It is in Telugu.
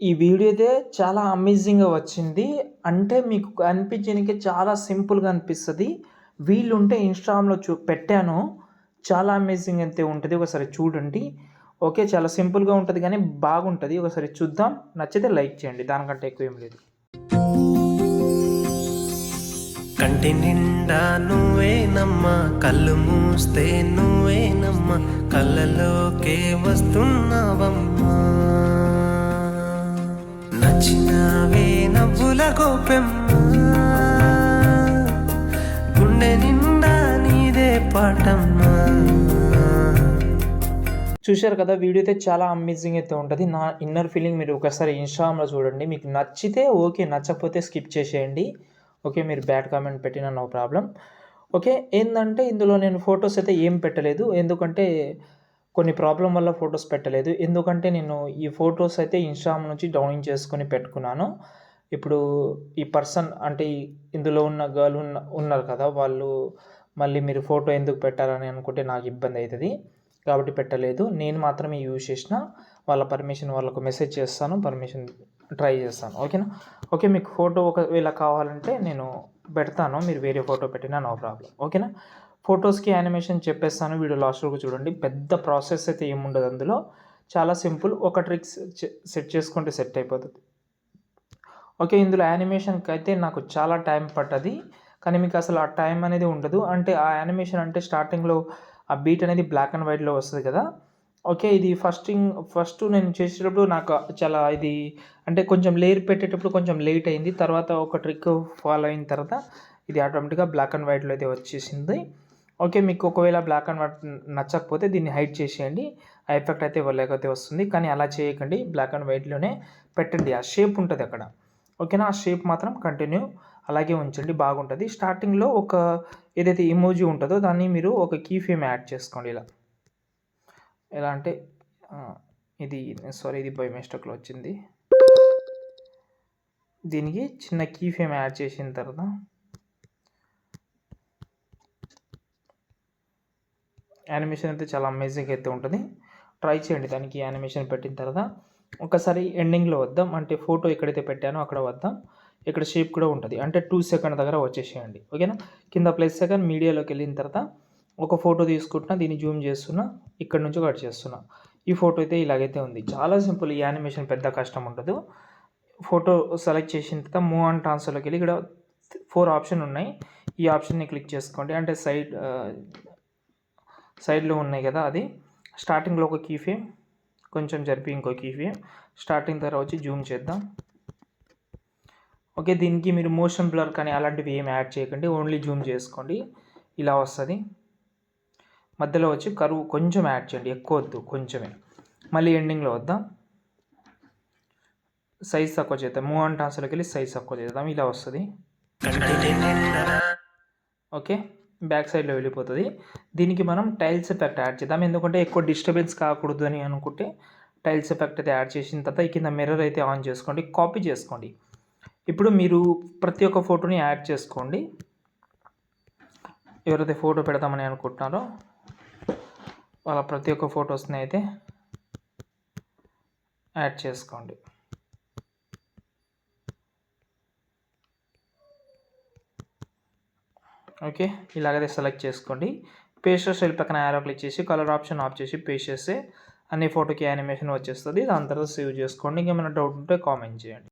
ఈ వీడియో అయితే చాలా అమేజింగ్‌గా వచ్చింది. అంటే మీకు అనిపించనీకే చాలా సింపుల్‌గా అనిపిస్తది. వీలుంటే ఇన్‌స్టాగ్రామ్‌లో పెట్టాను. చాలా అమేజింగ్ అయితే ఉంటది. ఒకసారి చూడండి. ఓకే. చాలా సింపుల్‌గా ఉంటది గానీ బాగుంటది. ఒకసారి చూద్దాం. నచ్చితే లైక్ చేయండి. దానికంటే ఎక్కువ ఏం లేదు. కంటి నిండా నువ్వేనమ్మా, కళ్ళు మూస్తే నువ్వేనమ్మా, కళ్ళలోకే వస్తున్నావమ్మా. నచ్చినవే నవ్వుల గోపెమ్మా, గుండె నిండా నీదే పాటమ్మా. చూశారు కదా! వీడియో అయితే చాలా అమేజింగ్ అయితే ఉంటది. నా ఇన్నర్ ఫీలింగ్ మీరు ఒకసారి ఇన్‌స్టాగ్రామ్‌లో చూడండి. మీకు నచ్చితే ఓకే. నచ్చకపోతే స్కిప్ చేసేయండి. ఓకే. మీరు బ్యాడ్ కామెంట్ పెట్టినా నో ప్రాబ్లమ్. ఓకే. ఏందంటే ఇందులో నేను ఫోటోస్ అయితే ఏం పెట్టలేదు. ఎందుకంటే కొన్ని ప్రాబ్లమ్ వల్ల ఫోటోస్ పెట్టలేదు. ఎందుకంటే నేను ఈ ఫోటోస్ అయితే ఇన్‌స్టాగ్రామ్ నుంచి డౌన్లోడ్ చేసుకొని పెట్టుకున్నాను. ఇప్పుడు ఈ పర్సన్ అంటే ఇందులో ఉన్న గర్ల్ ఉన్నారు కదా! వాళ్ళు మళ్ళీ మీరు ఫోటో ఎందుకు పెట్టారని అనుకుంటే నాకు ఇబ్బంది అయితది. కాబట్టి పెట్టలేదు. నేను మాత్రమే యూజ్ చేసిన. వాళ్ళ పర్మిషన్ వాళ్ళకు మెసేజ్ చేస్తాను. పర్మిషన్ ట్రై చేస్తాను. ఓకేనా? ఓకే. మీకు ఫోటో ఒకవేళ కావాలంటే నేను పెడతాను. మీరు వేరే ఫోటో పెట్టినా నో ప్రాబ్లమ్. ఓకేనా? ఫోటోస్‌కి యానిమేషన్ చెప్పేస్తాను. వీడియో లాస్ట్ వరకు చూడండి. పెద్ద ప్రాసెస్ అయితే ఏముండదు అందులో. చాలా సింపుల్. ఒక ట్రిక్స్ సెట్ చేసుకుంటే సెట్ అయిపోతది. ఓకే. ఇందులో యానిమేషన్‌కి అయితే నాకు చాలా టైం పట్టది. కానీ మీకు అసలు ఆ టైం అనేది ఉండదు. అంటే ఆ యానిమేషన్ అంటే స్టార్టింగ్‌లో ఆ బీట్ అనేది బ్లాక్ అండ్ వైట్‌లో వస్తది కదా! ఓకే. ఇది ఫస్ట్ నేను చేసేటప్పుడు నాకు చాలా ఇది అంటే కొంచెం లేయర్ పెట్టేటప్పుడు కొంచెం లేట్ అయింది. తర్వాత ఒక ట్రిక్ ఫాలో అయిన తర్వాత ఇది ఆటోమేటిక్‌గా బ్లాక్ అండ్ వైట్‌లో అయితే వచ్చేసింది. ఓకే. మీకు ఒకవేళ బ్లాక్ అండ్ వైట్ నచ్చకపోతే దీన్ని హైడ్ చేసేయండి. ఆ ఎఫెక్ట్ అయితే లేకపోతే వస్తుంది. కానీ అలా చేయకండి. బ్లాక్ అండ్ వైట్‌లోనే పెట్టండి. ఆ షేప్ ఉంటది అక్కడ. ఓకేనా? ఆ షేప్ మాత్రం కంటిన్యూ అలాగే ఉంచండి బాగుంటది. స్టార్టింగ్‌లో ఒక ఏదైతే ఎమోజీ ఉంటదో దాన్ని మీరు ఒక కీ ఫ్రేమ్ యాడ్ చేసుకోండి ఇలా. ఎలా అంటే ఇది ఇది బై మిస్టేక్‌లో వచ్చింది. దీనికి చిన్న కీ ఫ్రేమ్ యాడ్ చేసిన తర్వాత యానిమేషన్ అయితే చాలా అమేజింగ్ అయితే ఉంటది. ట్రై చేయండి దానికి యానిమేషన్ పెట్టిన తర్వాత. ఒకసారి ఎండింగ్‌లో వద్దాం. అంటే ఫోటో ఎక్కడైతే పెట్టానో అక్కడ వద్దాం. ఇక్కడ షేప్ కూడా ఉంటది. అంటే 2 సెకండ్ దగ్గర వచ్చేసేయండి. ఓకేనా? కింద ప్లస్ సెకండ్ మీడియాలోకెళ్ళిన తర్వాత ఒక ఫోటో తీసుకుంటున్నా. దీన్ని జూమ్ చేస్తున్నా. ఇక్కడి నుంచి కట్ చేస్తున్నా. ఈ ఫోటో అయితే ఇలాగైతే ఉంది. చాలా సింపుల్. ఈ యానిమేషన్ పెద్ద కష్టం ఉండదు. ఫోటో సెలెక్ట్ చేసిన తర్వాత మూవ్ అండ్ ట్రాన్స్‌ఫర్‌లోకెళ్ళి ఇక్కడ 4 ఆప్షన్ ఉన్నాయి. ఈ ఆప్షన్‌ని క్లిక్ చేసుకోండి. అంటే సైడ్‌లో ఉన్నాయి కదా! అది స్టార్టింగ్‌లో ఒక కీ ఫ్రేమ్ కొంచెం జరిపి ఇంకో కీ ఫ్రేమ్ స్టార్టింగ్ తర్వాత వచ్చి జూమ్ చేద్దాం. ఓకే. దీనికి మీరు మోషన్ బ్లర్ కానీ అలాంటివి ఏమి యాడ్ చేయకండి. ఓన్లీ జూమ్ చేసుకోండి. ఇలా వస్తది. మధ్యలో వచ్చి కర్వ్ కొంచెం యాడ్ చేయండి. ఎక్కువ వద్దు కొంచెమే. మళ్ళీ ఎండింగ్‌లో వద్దాం. సైజ్ తక్కువ చేద్దాం. మూవ్ అండ్ ట్రాన్స్‌ఫర్‌లోకెళ్ళి సైజ్ తక్కువ చేద్దాం. ఇలా వస్తది. ఓకే. బ్యాక్ సైడ్‌లో వెళ్ళిపోతది. దీనికి మనం టైల్స్ ఎఫెక్ట్ యాడ్ చేద్దాం. ఎందుకంటే ఎక్కువ డిస్టర్బెన్స్ కాకూడదు అని అనుకుంటే టైల్స్ ఎఫెక్ట్ అయితే యాడ్ చేసిన తర్వాత కింద మిర్రర్ అయితే ఆన్ చేసుకోండి. కాపీ చేసుకోండి. ఇప్పుడు మీరు ప్రతి ఒక్క ఫోటోని యాడ్ చేసుకోండి. ఎవరైతే ఫోటో పెడదామని అనుకుంటున్నారో వాళ్ళ ప్రతి ఒక్క ఫోటోస్‌ని అయితే యాడ్ చేసుకోండి. ఓకే. ఇలాగైతే సెలెక్ట్ చేసుకోండి. పేస్ట్ స్టైల్ పక్కన యారో క్లిక్ చేసి కలర్ ఆప్షన్ ఆఫ్ చేసి పేస్ట్ చేస్తే అన్ని ఫోటోకి యానిమేషన్ వచ్చేస్తది. దాని తర్వాత సేవ్ చేసుకోండి. ఇంకేమైనా డౌట్ ఉంటే కామెంట్ చేయండి.